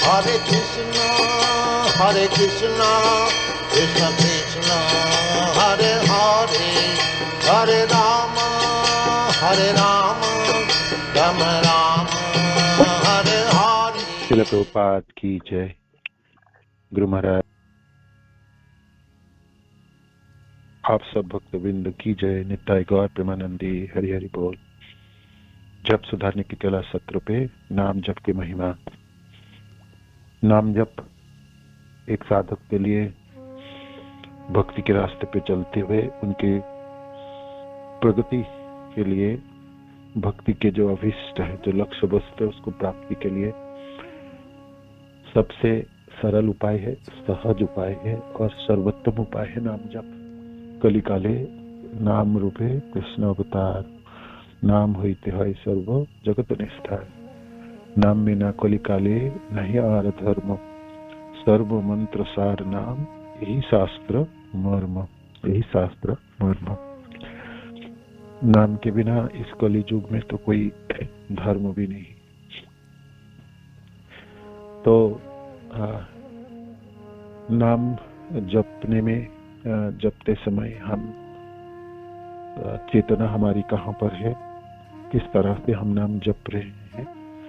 Hare Krishna, Krishna Krishna, Hare Hare, Hare Rama, Rama Rama, Hare Hare. Srila Prabhupada की जय। गुरु महाराज आप सब भक्तवृंद की जय। नित्य गौर प्रेमानंदी हरि हरि बोल। जप सुधारने की कला सत्र पे नाम जप की महिमा। नाम जप एक साधक के लिए भक्ति के रास्ते पे चलते हुए उनके प्रगति के लिए, भक्ति के जो अभिष्ट है, जो लक्ष्य वस्तु है, उसको प्राप्ति के लिए सबसे सरल उपाय है, सहज उपाय है और सर्वोत्तम उपाय है नाम जप। कली काले नाम रूपे कृष्ण अवतार, नाम होते है सर्व जगत निष्ठार। नाम बिना कली काले नहीं आर धर्म, सर्व मंत्र सार नाम, यही शास्त्र मर्म, यही शास्त्र मर्म। नाम के बिना इस कली युग में तो कोई धर्म भी नहीं। तो नाम जपने में, जपते समय हम चेतना हमारी कहाँ पर है, किस तरह से हम नाम जप रहे हैं,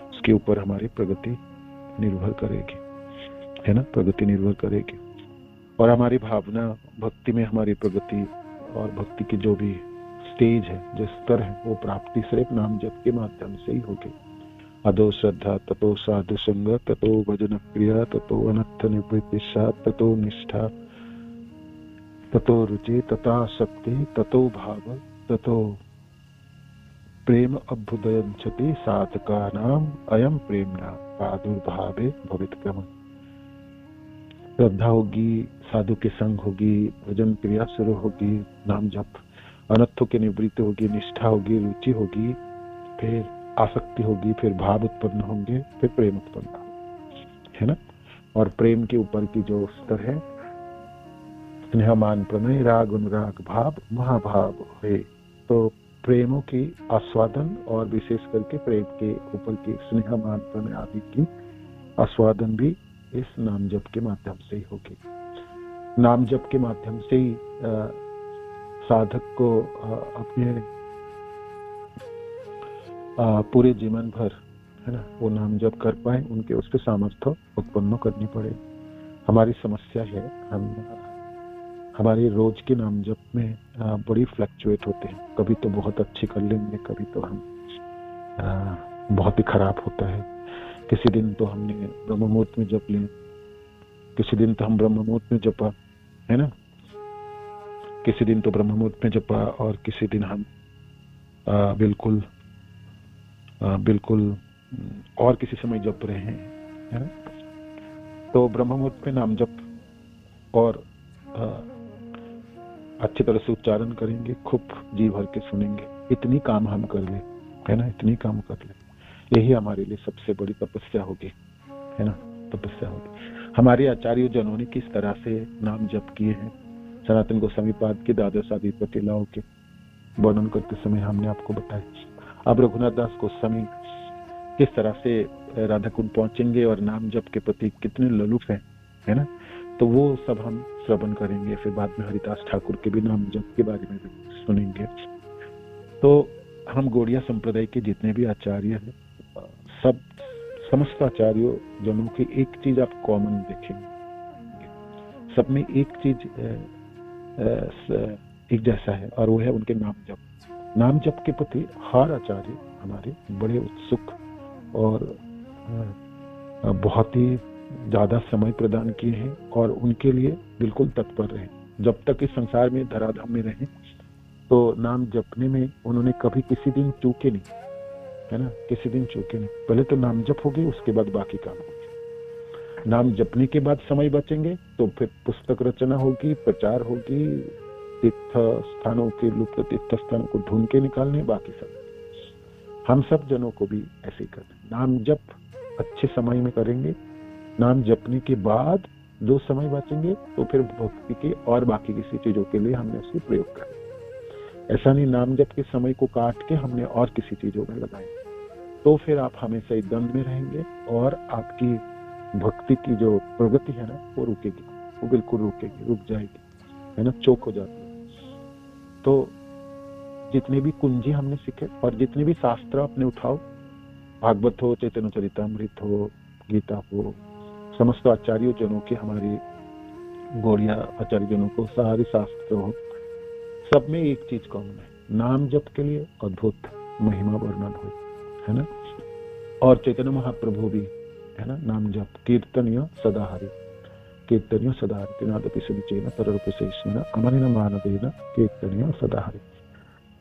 उसके ऊपर हमारी प्रगति निर्भर करेगी, है ना। प्रगति निर्भर करेगी और हमारी भावना, भक्ति में हमारी प्रगति और भक्ति की जो भी स्टेज है, जो स्तर है, वो प्राप्ति सिर्फ नाम जप के माध्यम से ही होगी। अदो श्रद्धा ततो साधु संग, ततो भजन क्रिया, ततो अनर्थ निवृत्ति, ततो निष्ठा, ततो रुचि, तथा शक्ति, ततो भाव, ततो प्रेम अभ्युदयंचति साधकानाम अयम प्रेमना प्रादुर्भावे भवितक्रम। श्रद्धा होगी, साधु के संग होगी, भजन क्रिया शुरू होगी, नाम जप, अनर्थों की निवृत्ति होगी, निष्ठा होगी, रुचि होगी, फिर आसक्ति होगी, फिर भाव उत्पन्न होंगे, फिर प्रेम उत्पन्न होगा, है ना। और प्रेम के ऊपर की जो स्तर है, स्नेह मान प्रणय राग अनुराग भाव महाभाव है। तो प्रेमों की आस्वादन और विशेष करके प्रेम के ऊपर की स्नेह मान प्रणय आदि की आस्वादन भी इस नाम जप के माध्यम से ही होगी। नाम जप के माध्यम से ही साधक को अपने पूरे जीवन भर, है ना, वो नाम जप कर पाए, उनके उस पर सामर्थ्य उत्पन्न करनी पड़े। हमारी समस्या है, हम हमारे रोज के नाम जप में बड़ी फ्लक्चुएट होते हैं। कभी तो बहुत अच्छी कर लेंगे, कभी तो हम बहुत ही खराब होता है। किसी दिन तो हमने ब्रह्म मुहूर्त में जप लें, किसी दिन तो हम ब्रह्म मुहूर्त में जपा, है ना, किसी दिन तो ब्रह्म मुहूर्त में जपा और किसी दिन हम बिल्कुल और किसी समय जप रहे हैं, है ना। तो ब्रह्म मुहूर्त में नाम जप और अच्छी तरह से उच्चारण करेंगे, खूब जी भर के सुनेंगे, इतनी काम हम कर ले, है ना, इतनी काम कर ले, यही हमारे लिए सबसे बड़ी तपस्या होगी, है ना, तपस्या होगी। हमारे आचार्य जनों ने किस तरह से नाम जप किए हैं, सनातन गोस्वामी पाद के द्वादश आदित्य लीलाओं के वर्णन करते समय हमने आपको बताया। अब रघुनाथ दास गोस्वामी किस तरह से राधा कुंड पहुंचेंगे और नाम जप के प्रति कितने ललुफ है ना, तो वो सब हम श्रवण करेंगे। फिर बाद में हरिदास ठाकुर के भी नाम जप के बारे में भी सुनेंगे। तो हम गौड़िया संप्रदाय के जितने भी आचार्य हैं, सब समस्त आचार्यों जनों की एक चीज आप कॉमन देखेंगे, सब में एक चीज एक जैसा है, और वो है उनके नाम जप। नाम जप के प्रति हर आचार्य हमारे बड़े उत्सुक और बहुत ही ज्यादा समय प्रदान किए हैं और उनके लिए बिल्कुल तत्पर रहे। जब तक इस संसार में धराधाम में रहे तो नाम जपने में उन्होंने कभी किसी दिन चूके नहीं, है ना, किसी दिन चूके नहीं। पहले तो नाम जप होगी, उसके बाद बाकी काम होगी। नाम जपने के बाद समय बचेंगे तो फिर पुस्तक रचना होगी, प्रचार होगी, तीर्थ स्थानों के लुप्त तीर्थ स्थानों को ढूंढ के निकालने, बाकी सब हम सब जनों को भी ऐसे ही करना। नाम जप अच्छे समय में करेंगे, नाम जपने के बाद जो समय बचेंगे तो फिर भक्ति के और बाकी किसी चीजों के लिए हमने उसके प्रयोग करें। ऐसा नहीं नाम जप के समय को काट के हमने और किसी चीजों में लगाए, तो फिर आप हमेशा ही द्वंद में रहेंगे और आपकी भक्ति की जो प्रगति है ना वो रुकेगी, वो बिल्कुल रुकेगी, रुक जाएगी, है ना, चौक हो जाती है। तो जितने भी कुंजी हमने सीखे और जितने भी शास्त्र अपने उठाओ, भागवत हो, चैतन्य चरितामृत हो, गीता हो, समस्त आचार्यों जनों की, हमारी गौड़िया आचार्य जनों को सारे शास्त्र हो, सब में एक चीज कॉमन है, नाम जप के लिए अद्भुत महिमा वर्णन हो, है ना। और चैतन्य महाप्रभु भी, है ना, नाम जप कीर्तनीय सदाहरि, कीर्तनीय सदाहरि नादपि सविचेन पररूपशेषेण अमरेण मानवेन कीर्तनीय सदाहरि।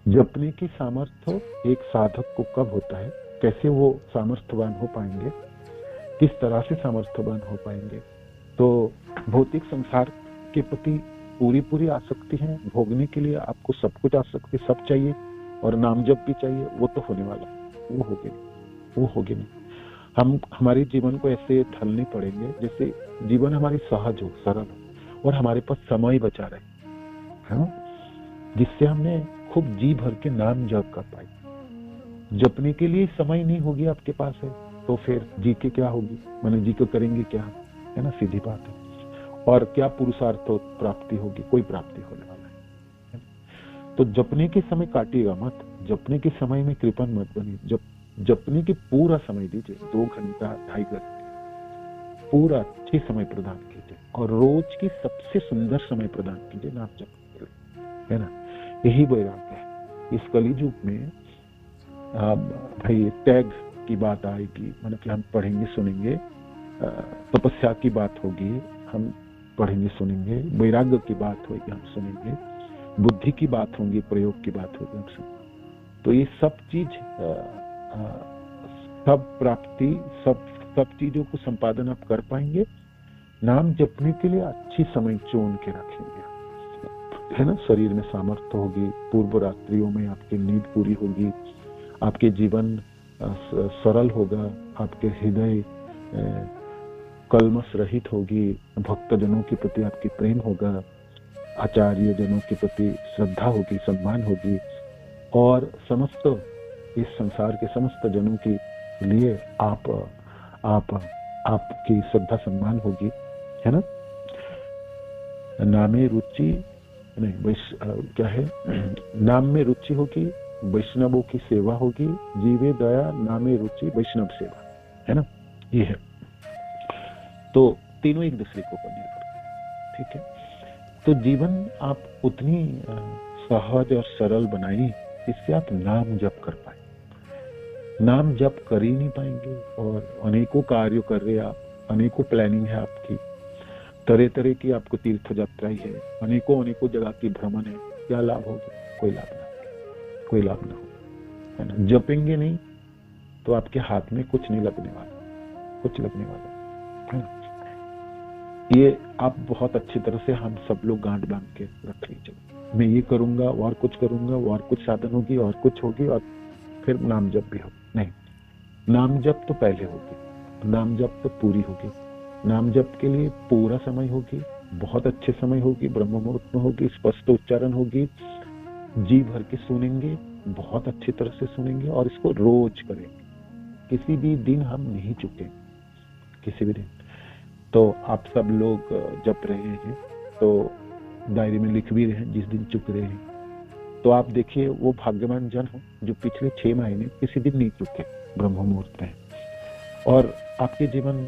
जपने की सामर्थ्य एक साधक को कब होता है, कैसे वो सामर्थ्यवान हो पाएंगे, किस तरह से सामर्थ्यवान हो पाएंगे? तो भौतिक संसार के प्रति पूरी आसक्ति है, भोगने के लिए आपको सब कुछ आसक्ति, सब चाहिए और नाम जप भी चाहिए, वो तो होने वाला है, वो होगे नहीं। हम हमारे जीवन को ऐसे ढलने पड़ेंगे जैसे जीवन हमारी सहज हो, सरल हो और हमारे पास समय बचा रहे, है ना, जिससे हमने खूब जी भर के नाम जप कर पाए। जपने के लिए समय नहीं होगी आपके पास है तो फिर जी के क्या होगी, माने जी के करेंगे क्या, है ना, सीधी बात है। और क्या पुरुषार्थ प्राप्ति होगी, कोई प्राप्ति होने वाला है। तो जपने के समय काटिएगा मत, जपने के समय में कृपण मत बनिए, जपने के पूरा समय दीजिए, 2 घंटा 2.5 घंटे पूरा अच्छे समय प्रदान कीजिए और रोज की सबसे सुंदर समय प्रदान कीजिए नाम जप के लिए, है ना। यही वैराग्य है। इस कलियुग में भाई टैग की बात आएगी, मतलब कि हम पढ़ेंगे सुनेंगे, तपस्या की बात होगी, हम पढ़ेंगे सुनेंगे, वैराग्य की बात होगी, हम सुनेंगे, बुद्धि की बात होगी, प्रयोग की बात होगी, हम सुनेंगे। तो ये सब चीज, सब प्राप्ति, सब चीजों को संपादन आप कर पाएंगे नाम जपने के लिए। अच्छी समय चुन के रखेंगे, है ना, शरीर में सामर्थ्य होगी, पूर्व रात्रियों में आपकी नींद पूरी होगी, आपके जीवन सरल होगा, आपके हृदय कलमश रहित होगी, भक्तजनों के प्रति आपकी प्रेम होगा, आचार्य जनों के प्रति श्रद्धा होगी, सम्मान होगी और समस्त इस संसार के समस्त जनों के लिए आपकी श्रद्धा सम्मान होगी, है ना। नामे रुचि नहीं, क्या है, नाम में रुचि होगी, वैष्णवों की सेवा होगी, जीवे दया नामे रुचि वैष्णव सेवा, है ना, ये है। तो तीनों एक दूसरे के ऊपर निर्भर, ठीक है। तो जीवन आप उतनी सहज और सरल बनाइए जिससे आप नाम जप कर पाए। नाम जप कर ही नहीं पाएंगे और अनेकों कार्य कर रहे आप, अनेकों प्लानिंग है आपकी, तरह तरह की आपको तीर्थ यात्राएं है, अनेकों जगह की भ्रमण है, क्या लाभ होगा? कोई लाभ ना हो, है ना। जपेंगे नहीं तो आपके हाथ में कुछ नहीं लगने वाला, है ना। ये आप बहुत अच्छी तरह से हम सब लोग गांठ बांध के रख लीजिए, मैं ये करूंगा और कुछ करूंगा और कुछ साधन होगी और कुछ होगी और फिर नाम जप भी हो, नहीं। नाम जप तो पहले होगी, नाम जप तो पूरी होगी, नाम जप के लिए पूरा समय होगी, बहुत अच्छे समय होगी, ब्रह्म मुहूर्त में होगी, स्पष्ट उच्चारण होगी, जी भर के सुनेंगे, बहुत अच्छी तरह से सुनेंगे और इसको रोज करेंगे, किसी भी दिन हम नहीं चुके, किसी भी दिन। तो आप सब लोग जप रहे हैं तो डायरी में लिख भी रहे हैं जिस दिन चुक रहे हैं, तो आप देखिए वो भाग्यवान जन हो जो पिछले 6 महीने किसी दिन नहीं चुके ब्रह्म मुहूर्त में। और आपके जीवन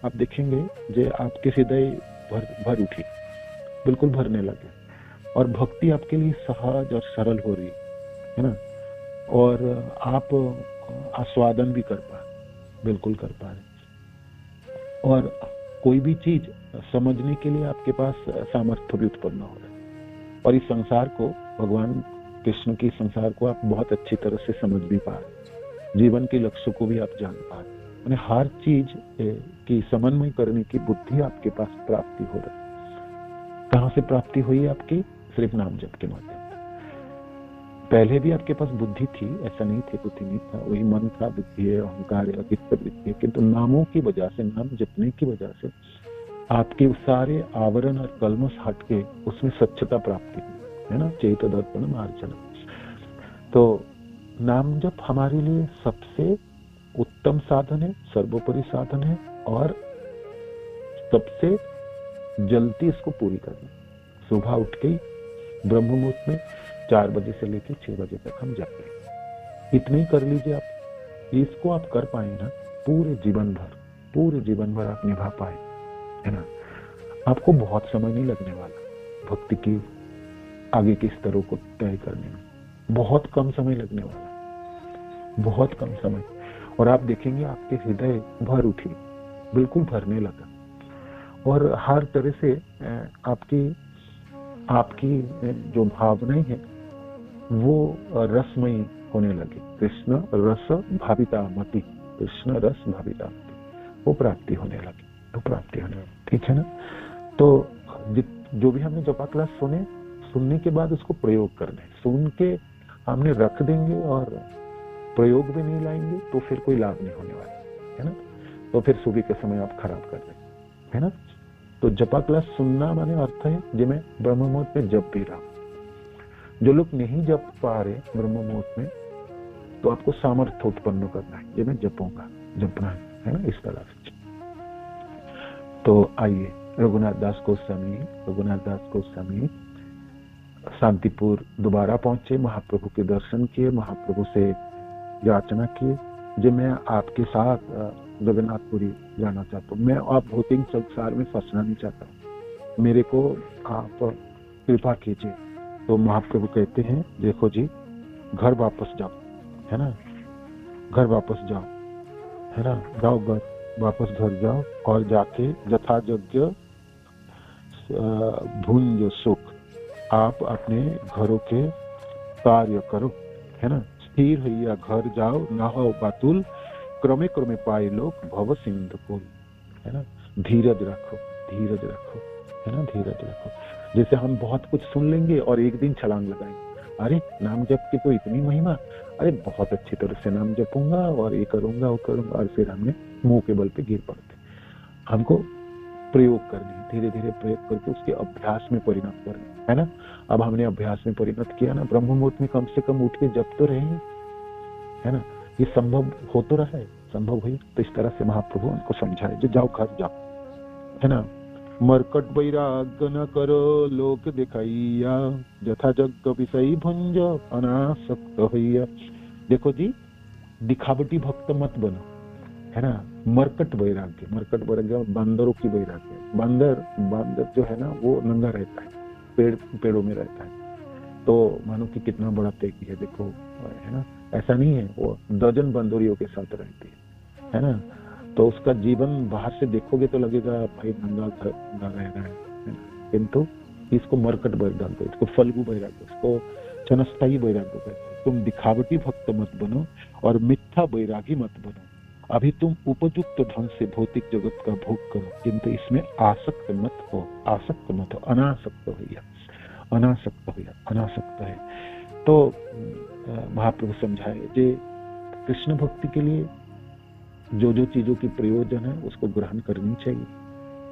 आप देखेंगे जो आपके हृदय भर उठी, बिल्कुल भरने लगे और भक्ति आपके लिए सहज और सरल हो रही है ना, और आप आस्वादन भी कर पा, बिल्कुल कर पा रहे, और कोई भी चीज समझने के लिए आपके पास सामर्थ्य भी उत्पन्न हो रहा है। और इस संसार को, भगवान कृष्ण की संसार को आप बहुत अच्छी तरह से समझ भी पा रहे, जीवन के लक्ष्य को भी आप जान पा रहे, मैंने हर चीज की समन्वय करने की बुद्धि आपके पास प्राप्ति हो रही है। कहाँ से प्राप्ति हुई आपकी? सिर्फ नाम जप के माध्यम से। पहले भी आपके पास बुद्धि थी, ऐसा नहीं थे बुद्धि नहीं था, वही मन था, बुद्धि है, अहंकार है, अविद्या है, किंतु नामों की वजह से, नाम जपने की वजह से आपके सारे आवरण और कलमश हट के उसमें स्वच्छता प्राप्ति है ना, चेत दर्पण मार्जन। तो नाम जप हमारे लिए सबसे उत्तम साधन है, सर्वोपरि साधन है और सबसे जल्दी इसको पूरी करनी। सुबह उठ के ब्रह्म मुहूर्त में 4 बजे से लेकर 6 बजे तक हम जप लें, इतने ही कर लीजिए आप। इसको आप कर पाए ना पूरे जीवन भर आप निभा पाए, है ना। आपको बहुत समय नहीं लगने वाला भक्ति की आगे के स्तरों को तय करने में, बहुत कम समय लगने वाला, बहुत कम समय। और आप देखेंगे आपके हृदय भर उठी, बिल्कुल भरने लगा, और हर तरह से आपकी जो भावनाएं हैं वो रसमयी होने लगी। कृष्ण रस भाविता मति, कृष्ण रस भाविता मति, वो प्राप्ति होने लगी, ठीक है ना। तो जो भी हमने जपा क्लास सुनने के बाद उसको प्रयोग करना है। सुन के हमने रख देंगे और प्रयोग भी नहीं लाएंगे तो फिर कोई लाभ नहीं होने वाला, है ना। तो फिर सुबह के समय आप खराब कर देंगे, है ना। तो जपा क्लास सुनना माने अर्थ है जो मैं ब्रह्म मुहूर्त में जप भी रहा। जो लोग नहीं जप पा रहे ब्रह्म मुहूर्त में, तो आपको सामर्थ्य उत्पन्न करना है, ये मैं जपना है ना, इस तरह से। तो आइए, रघुनाथ दास गोस्वामी शांतिपुर दोबारा पहुंचे, महाप्रभु के दर्शन किए, महाप्रभु से याचना किए जो मैं आपके साथ जगन्नाथपुरी जाना चाहता हूँ, मैं आप भौतिक संसार में फंसना नहीं चाहता, मेरे को आप कृपा कीजिए। तो महाप्रभु कहते हैं देखो जी, घर वापस जाओ, है ना, घर वापस जाओ, है ना, जाओ वापस घर जाओ और जाके यथा यज्ञ भुंज सुख, आप अपने घरों के कार्य करो, है ना। स्थिर हैया घर जाओ, ना हो बातुल, क्रमे क्रमे पाए लोग भव सिंधु कुल, है ना। धीरज रखो, है ना, धीरज रखो। जैसे हम बहुत कुछ सुन लेंगे और एक दिन छलांग लगाएंगे, अरे नाम जप की तो इतनी महिमा, अरे बहुत अच्छी तरह से नाम जपूंगा और ये करूंगा वो करूंगा, और फिर हमने मुंह के बल पे गिर पड़ते। हमको प्रयोग करनी है, धीरे धीरे प्रयोग करके उसके अभ्यास में परिणत करना है ना। अब हमने अभ्यास में परिणत किया ना, ब्रह्म मुहूर्त में कम से कम उठ के जप तो रहे, है ना। ये संभव हो तो रहा है, संभव हुई तो इस तरह से महाप्रभु उनको समझाए जो जाओ घर जाओ, है ना। मरकट वैराग्य न करो लोक दिखाइया, जथा जग विषय भुंज अनासक्त होइया। देखो जी, दिखावटी भक्त मत बनो, है ना। मरकट वैराग्य बंदरों की वैराग्य। बंदर जो है ना वो नंगा रहता है, पेड़ों में रहता है, तो मानो कि कितना बड़ा तेगी है, देखो, है ना। ऐसा नहीं है, वो दर्जन बंदरियों के साथ रहती है ना। तो उसका जीवन बाहर से देखोगे तो लगेगा भाई नंगा रह रहा है ना। किंतु इसको मरकट वैराग्य, इसको फल्गु वैराग्य, इसको क्षणस्थायी वैराग्य कहते हैं। तुम दिखावटी भक्त मत बनो और मिथ्या वैरागी मत बनो। अभी तुम उपयुक्त ढंग से भौतिक जगत का भोग करो, किंतु इसमें आसक्त मत हो, अनासक्त है। तो महाप्रभु समझाए जे कृष्ण भक्ति के लिए जो चीजों की प्रयोजन है उसको ग्रहण करनी चाहिए,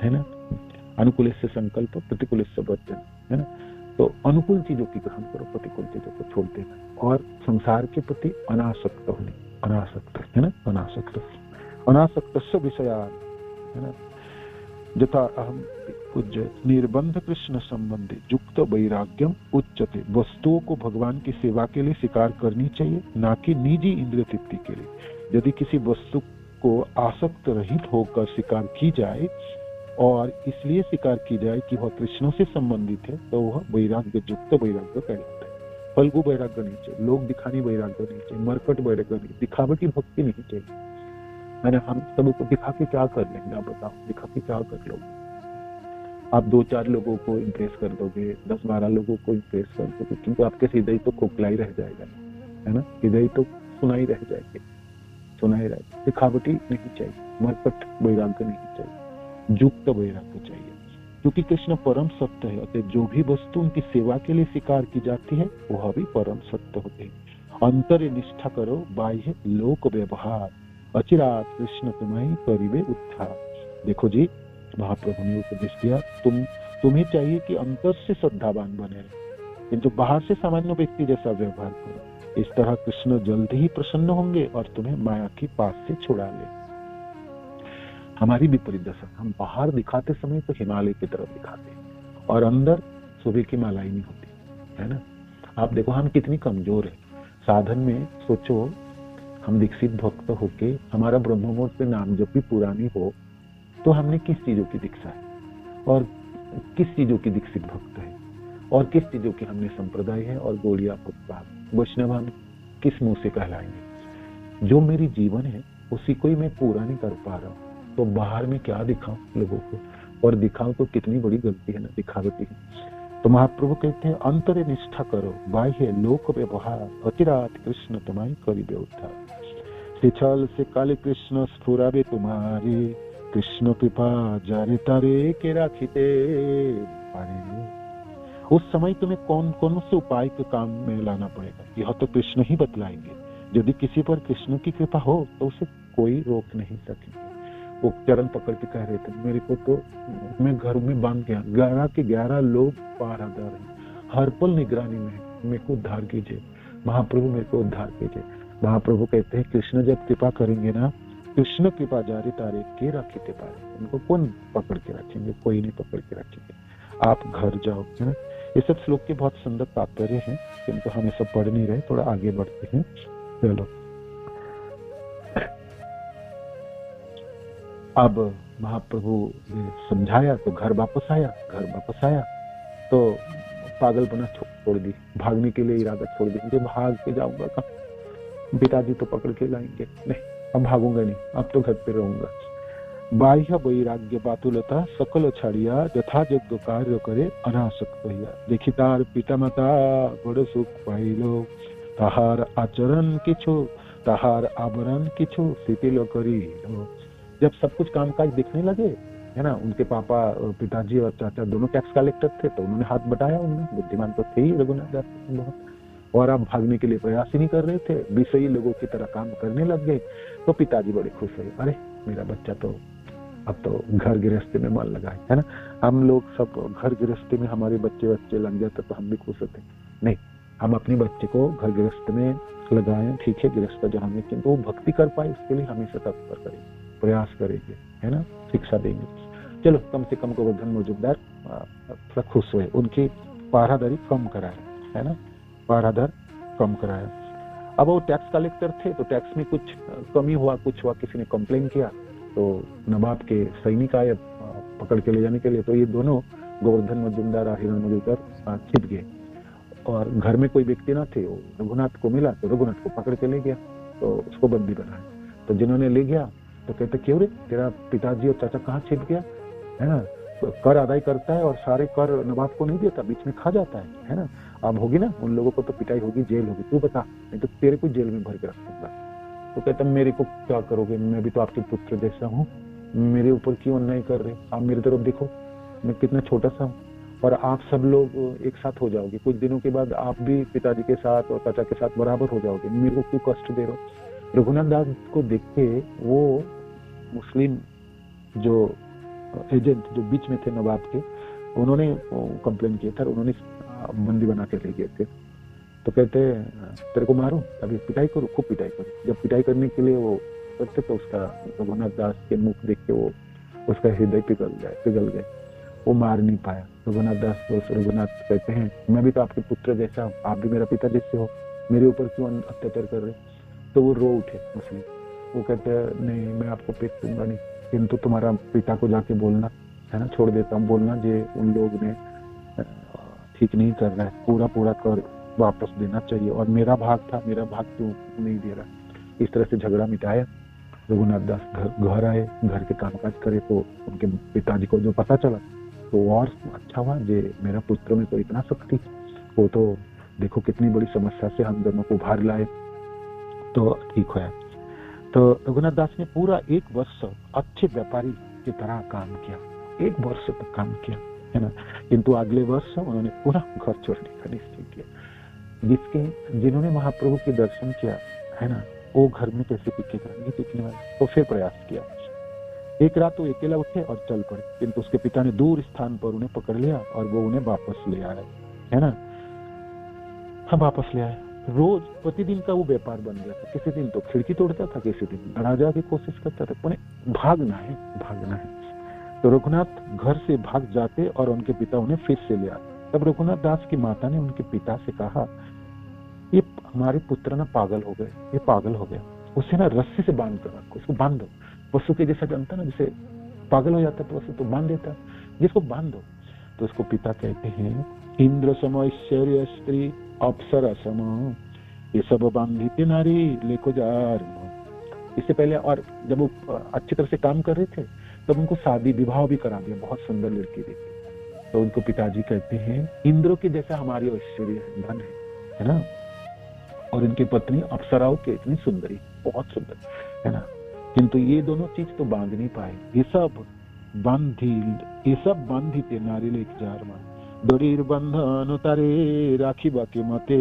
है ना। अनुकूल से संकल्प, प्रतिकूल से वर्जन, है ना। तो अनुकूल चीजों की ग्रहण करो, प्रतिकूल चीजों को छोड़ देना, और संसार के प्रति अनासक्त होने, है ना, अनासक्त विषया, है ना। यथा अहम पूज्य निर्बंध कृष्ण संबंधी युक्त वैराग्यम उच्चते। वस्तुओं को भगवान की सेवा के लिए स्वीकार करनी चाहिए, ना कि निजी इंद्रिय तृप्ति के लिए। यदि किसी वस्तु को आसक्त रहित होकर स्वीकार की जाए और इसलिए स्वीकार की जाए कि वह कृष्ण से संबंधित है, तो वह वैराग्य युक्त वैराग्य कहलाता है। फल्गु वैराग्य नहीं चाहिए, लोग दिखानी वैराग्य नहीं चाहिए, मरकट वैराग्य नहीं, दिखावटी भक्ति नहीं चाहिए। मैंने हम सबको दिखा के क्या कर लेंगे, आप बताओ, दिखा के क्या कर लोगे? आप 2-4 लोगों को इम्प्रेस कर दोगे, 10-12 लोगों को इम्प्रेस कर दोगे, क्योंकि आपके हृदय तो खोखला ही रह जाएगा, है ना। हृदय तो सुना ही रह जाएगा। दिखावटी नहीं चाहिए, मरकट वैराग्य नहीं चाहिए, युक्त वैराग्य चाहिए। क्योंकि कृष्ण परम सत्य है, अतः जो भी वस्तु उनकी सेवा के लिए स्वीकार की जाती है वह भी परम सत्य होते हैं। अंतर निष्ठा करो, बाह्य लोक व्यवहार, अचिरात कृष्ण तुम्हें करीबे उद्धार। देखो जी, महाप्रभु ने उपदेश दिया, तुम्हें चाहिए कि अंतर से श्रद्धावान बने, किंतु बाहर से सामान्य व्यक्ति जैसा व्यवहार करो। इस तरह कृष्ण जल्दी ही प्रसन्न होंगे और तुम्हें माया की पास से छुड़ा ले। हमारी विपरीत दशा। हम बाहर दिखाते समय तो हिमालय की तरफ दिखाते हैं और अंदर सुबह की मालाई नहीं होती, है ना। आप देखो हम कितनी कमजोर है साधन में। सोचो हम दीक्षित भक्त होके हमारा ब्रह्म मुहूर्त पे नाम जब भी पुरानी हो तो हमने किस चीजों की दीक्षा है और किस चीजों की दीक्षित भक्त है और किस चीजों की हमने संप्रदाय है और गौड़िया भक्त वैष्णव हम किस मुंह से कहलाएंगे। जो मेरी जीवन है उसी को ही मैं पूरा नहीं कर पा रहा हूँ तो बाहर में क्या दिखाऊं लोगों को, और दिखाऊं तो कितनी बड़ी गलती है ना, दिखावटी है। तो महाप्रभु कहते हैं अंतरे निष्ठा करो बाह्य लोक व्यवहार अतिरात कृष्ण तुम्हारी करीबे उद्धार। शिछल से काले कृष्ण स्फुराबे तुम्हारे कृष्ण कृपा जारे तारे के राखिते पारे। उस समय तुम्हें कौन कौन से उपाय के काम में लाना पड़ेगा यह तो कृष्ण ही बतलाएंगे। यदि किसी पर कृष्ण की कृपा हो तो उसे कोई रोक नहीं सकेगा। वो चरण पकड़ के कह रहे थे मेरे को तो मैं घर में बांध गया, 11 के 11 लोग पहरादार हैं, हर पल निगरानी में, मेरे को उद्धार कीजिए महाप्रभु, मेरे को उद्धार कीजिए। महाप्रभु कहते हैं कृष्ण जब कृपा करेंगे ना, कृष्ण कृपा जारी तारे के रखते पारे, उनको कौन पकड़ के रखेंगे, कोई नहीं पकड़ के रखेंगे। आप घर जाओ, है ना। ये सब श्लोक के बहुत सुंदर तात्पर्य हैं, किंतु हम सब पढ़ नहीं रहे, थोड़ा आगे बढ़ते हैं। चलो अब महाप्रभु ने समझाया तो घर वापस आया तो पागलपना छोड़ दी, भागने के लिए इरादा छोड़ दी। मुझे भाग के जाऊंगा कहाँ, पिताजी तो पकड़ के लाएंगे, नहीं अब भागूंगा नहीं, अब तो घर पे रहूंगा। बाह्य वैराग्य बातुलता सकल छाड़िया यथा यज्ञ कार्य करे अनासक्त भैया। देखी तार पिता माता बड़ सुख पाइलो ताहार आचरण किछु ताहार आवरण किछु शिथिल करी। जब सब कुछ कामकाज दिखने लगे, है ना, उनके पापा पिताजी और चाचा दोनों टैक्स कलेक्टर थे तो उन्होंने हाथ बटाया, उनमें बुद्धिमान तो थे ही रघुनाथ दास बहुत, और अब भागने के लिए प्रयास ही नहीं कर रहे थे, विषयी लोगों की तरह काम करने लग गए। तो पिताजी बड़े खुश हुए, अरे मेरा बच्चा तो अब तो घर गृहस्थी में मन लगा है ना। हम लोग सब घर गृहस्थी में हमारे बच्चे लग जाते तो हम भी खुश होते, नहीं हम अपने बच्चे को घर गृहस्थ में लगाएं, ठीक है गृहस्थ जहाँ में, किंतु वो भक्ति कर पाए उसके लिए हमेशा तत्पर करेंगे, प्रयास करेंगे, है ना, शिक्षा देंगे। चलो कम से कम गोवर्धन मजूमदार थोड़ा खुश हुए, उनकी पहरादारी कम कराया, है ना, पहरादार कम कराया। अब वो टैक्स कलेक्टर थे तो टैक्स में कुछ कमी हुआ, कुछ हुआ, किसी ने कंप्लेन किया तो नवाब के सैनिक आए पकड़ के ले जाने के लिए। तो ये दोनों गोवर्धन मजूमदार और हिरण मजूमदार छिप गए और घर में कोई व्यक्ति ना थे, वो रघुनाथ को मिला तो रघुनाथ को पकड़ के ले गया, तो उसको बंदी बनाया। तो जिन्होंने ले गया तो कहते क्यों रे तेरा पिताजी और चाचा कहाँ छिप गया, है ना, कर अदाई करता है और सारे कर नवाब को नहीं देता, बीच में खा जाता है ना। अब होगी ना उन लोगों को तो पिटाई होगी, जेल होगी, तू बता, नहीं तो तेरे को जेल में भर के रख दूंगा। तो कहता मेरे को क्या करोगे, मैं भी तो आपके पुत्र जैसा हूँ, मेरे ऊपर क्यों अन्याय कर रहे, आप मेरी तरफ देखो, मैं कितना छोटा सा हूँ और आप सब लोग एक साथ हो जाओगे, कुछ दिनों के बाद आप भी पिताजी के साथ और चाचा के साथ बराबर हो जाओगे, मेरे को क्यों कष्ट दे रहे हो। रघुनाथ दास को देख के वो मुस्लिम जो एजेंट जो बीच में थे नवाब के, उन्होंने कंप्लेन किया था, उन्होंने बंदी बना के ले गए थे। तो कहते तेरे को मारूं, अभी पिटाई करूं, खूब पिटाई करूं। जब पिटाई करने के लिए वो करते तो उसका रघुनाथ दास के मुख देख के वो उसका हृदय पिघल गए, वो मार नहीं पाया। रघुनाथ दास रघुनाथ कहते हैं मैं भी तो आपके पुत्र जैसा हूँ, आप भी मेरा पिता जैसे हो, मेरे ऊपर क्यों अत्याचार कर रहे। तो वो रो उठे मुस्लिम, वो कहते हैं नहीं मैं आपको पेट दूंगा नहीं, किंतु तुम्हारा पिता को जाके बोलना, है ना, छोड़ देता हूँ, बोलना जे उन लोग ने ठीक नहीं कर रहा है, पूरा कर वापस देना चाहिए, और मेरा भाग था, मेरा भाग क्यों नहीं दे रहा। इस तरह से झगड़ा मिटाया। रघुनाथ दास घर आए, घर के कामकाज करे तो उनके पिताजी को जो पता चला तो और अच्छा हुआ, जे मेरा पुत्र में तो इतना शक्ति, वो तो देखो कितनी बड़ी समस्या से हम दोनों को उभार लाए, तो ठीक हुआ। तो रघुनाथ दास ने पूरा 1 वर्ष अच्छे व्यापारी की तरह काम किया, 1 वर्ष तक काम किया, है ना। किंतु अगले वर्ष उन्होंने पुनः घर छोड़ने का निश्चय किया। जिन्होंने महाप्रभु के दर्शन किया, है ना, वो घर में कैसे टिकेगा, नहीं टिकने वाला, तो फिर प्रयास किया। एक रात वो अकेला उठे और चल पड़े, किंतु उसके पिता ने दूर स्थान पर उन्हें पकड़ लिया और वो उन्हें वापस ले आए, है ना, हम वापस ले आए। रोज प्रतिदिन का वो व्यापार बन गया था। किसी दिन तो खिड़की तोड़ता था, किसी दिन डरा जा के कोशिश करता था, उन्हें भागना है। तो रघुनाथ घर से भाग जाते और उनके पिता उन्हें फिर से ले आते। तब रघुनाथ दास की माता ने उनके पिता से कहा, ये हमारे पुत्र ना पागल हो गए, ये पागल हो गया, उसे ना रस्सी से बांध कर रखो, इसको बांध दो। पशु के जैसा जानता ना, जैसे पागल हो जाता तो पशु तो बांध देता, जिसको बांध दो। तो उसको पिता कहते हैं, इंद्र सम ऐश्वर्य स्त्री अप्सरा सम, ये सब बांधिते नारी लेको जार। इससे पहले और जब वो अच्छी तरह से काम कर रहे थे तब उनको शादी विवाह भी करा दिया, बहुत सुंदर लड़की देखी। तो उनको पिताजी कहते हैं, इंद्रों के जैसा हमारी ऐश्वर्य है, धन है ना, और इनकी पत्नी अप्सराओं के इतनी सुंदरी, बहुत सुंदर है ना, किंतु ये दोनों चीज तो बांध नहीं पाए। ये सब बांधी थे नारी लेक जार मान, डोरीर बंधन तारे राखी बाके मते,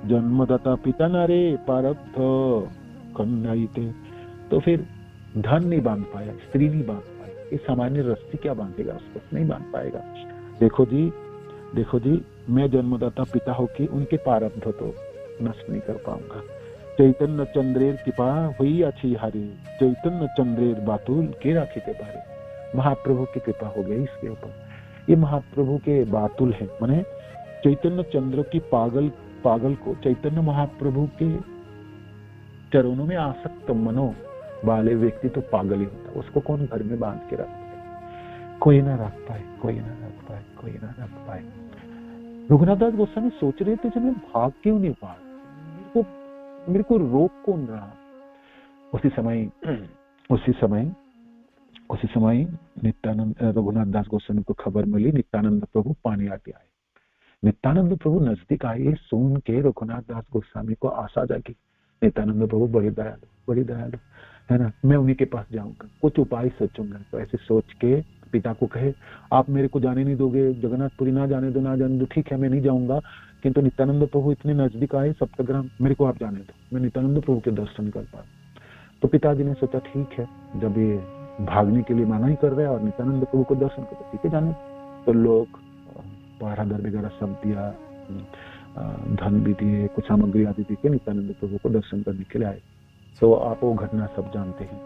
जन्मदाता पिता नारे प्रारब्ध कन्याईते। तो फिर धन नहीं बांध पाया, स्त्री नहीं बांध पाई, ये सामान्य रस्सी क्या बांधेगा उसको, नहीं बांध पाएगा। देखो जी मैं जन्मदाता पिता होके उनके प्रारब्ध तो नष्ट नहीं कर पाऊंगा। चैतन्य चंद्रेर कृपा हुई अच्छी हारे, चैतन्य चंद्रेर बातुल के राखी के बारे। महाप्रभु की कृपा हो गई इसके ऊपर, ये महाप्रभु के बातुल है, माने चैतन्य चंद्र की पागल को चैतन्य महाप्रभु के चरणों में आसक्त मनो वाले व्यक्ति तो पागल ही होता, उसको कौन घर में बांध के रख पाए, कोई ना रख पाए। रघुनाथ दास गोस्वामी सोच रहे थे, जब मैं भाग क्यों नहीं पा, मेरे को रोक कौन रहा। उसी समय नित्यानंद रघुनाथ दास गोस्वामी को खबर मिली, नित्यानंद प्रभु पानी आते आए। नित्यानंद प्रभु नजदीक आए, सुन के रघुनाथ दास गोस्वामी को आशा जागी, नित्यानंद प्रभु बड़ी दयालु है ना, मैं उन्हीं के पास जाऊंगा, कुछ उपाय सोचूंगा। तो ऐसे सोच के पिता को कहे, आप मेरे को जाने नहीं दोगे, जगन्नाथपुरी ना जाने दो, ठीक है मैं नहीं जाऊंगा। किंतु नित्यानंद प्रभु इतने नजदीक आए, सप्तग्राम, मेरे को आप जाने दो, मैं नित्यानंद प्रभु के दर्शन कर पाऊं। तो पिताजी ने सोचा ठीक है, जब ये भागने के लिए मना ही कर रहे हैं और नित्यानंद प्रभु को दर्शन करते, ठीक है जाने। तो लोग पहरादार वगैरह सब दिया, धन भी दिए, कुछ सामग्री आदि दी के नित्यानंद प्रभु को दर्शन करने के लिए आए। तो आप वो घटना सब जानते हैं,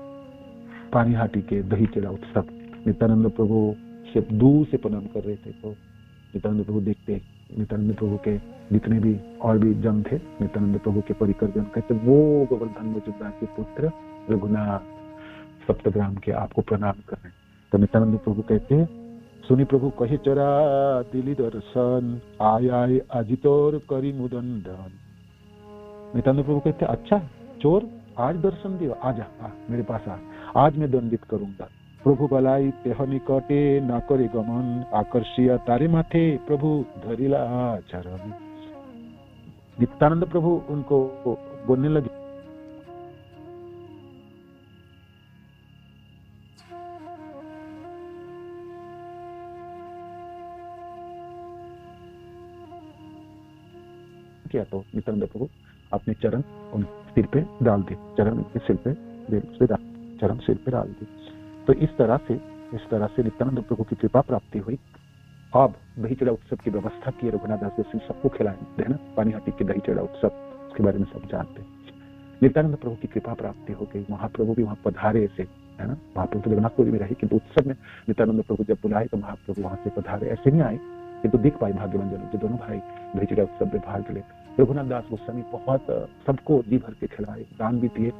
पानीहाटी के दही चढ़ा उत्सव। नित्यानंद प्रभु से दूर से प्रणाम कर रहे थे, तो नित्यानंद प्रभु देखते, नित्यानंद प्रभु के जितने भी और भी जन थे, नित्यानंद प्रभु के परिकर जन, कहते वो गोवर्धन मजुमदार के पुत्र रघुनाथ सप्तग्राम के आपको प्रणाम कर रहे हैं। तो नित्यानंद प्रभु कहते, सुनी प्रभु कहे चरा दिली दर्शन, आय अजितोर करी मुदंडन। नित्यानंद प्रभु कहते, अच्छा चोर आज दर्शन दियो, आजा मेरे पास आ, आज मैं दंडित करूंगा। प्रभु बलाई तेह निकटे ना करे गमन, आकर्षिया तारे माथे प्रभु धरिला चरण। नित्यानंद प्रभु उनको बोलने लगे, किया तो नित्यानंद प्रभु अपने चरण उन सिर पे डाल दे, चरण के सिर पे चरण सिर पे डाल दे। तो इस तरह से नित्यानंद प्रभु की कृपा प्राप्ति हुई। अब दही चढ़ा उत्सव की व्यवस्था की रघुनाथ दास गोस्वामी, सबको खिलाए है ना, पानीहाटी के दही चढ़ा उत्सव, उसके बारे में सब जानते हैं। नित्यानंद प्रभु की कृपा प्राप्ति हो गई, महाप्रभु भी वहां पधारे ऐसे है ना, महाप्रभु तो जगन्नाथपुरी में रहे, किंतु उत्सव में नित्यानंद प्रभु जब बुलाए तो महाप्रभु वहां से पधारे, ऐसे नहीं आए किंतु दिख पाए भाग्यवंजन जो दोनों भाई दही चढ़ा उत्सव में भाग ले। रघुनाथ दास गोस्वामी बहुत सबको जी भर के खिलाए, दान भी दिए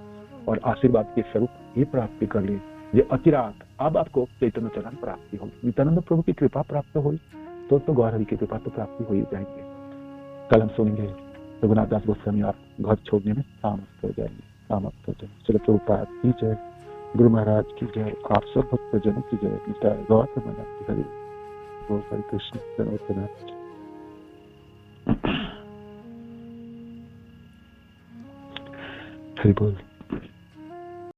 और आशीर्वाद के स्वरूप ये प्राप्ति कर लिए, ये अचिरात अब आपको चैतन्य चरण प्राप्ति होगी। नित्यानंद प्रभु की कृपा प्राप्त हुई तो गौर हरि की कृपा तो प्राप्ति हो ही जाएंगे। कल हम सुनेंगे रघुनाथ दास गोस्वामी आप घर छोड़ने में सामर्थ हो जाएंगे। चलो प्रभुपाद की जय, गुरु महाराज की जय, आप सब भक्तजनों की जय, निताय गौर हरि बोल, हरे कृष्ण जय, हरि बोल।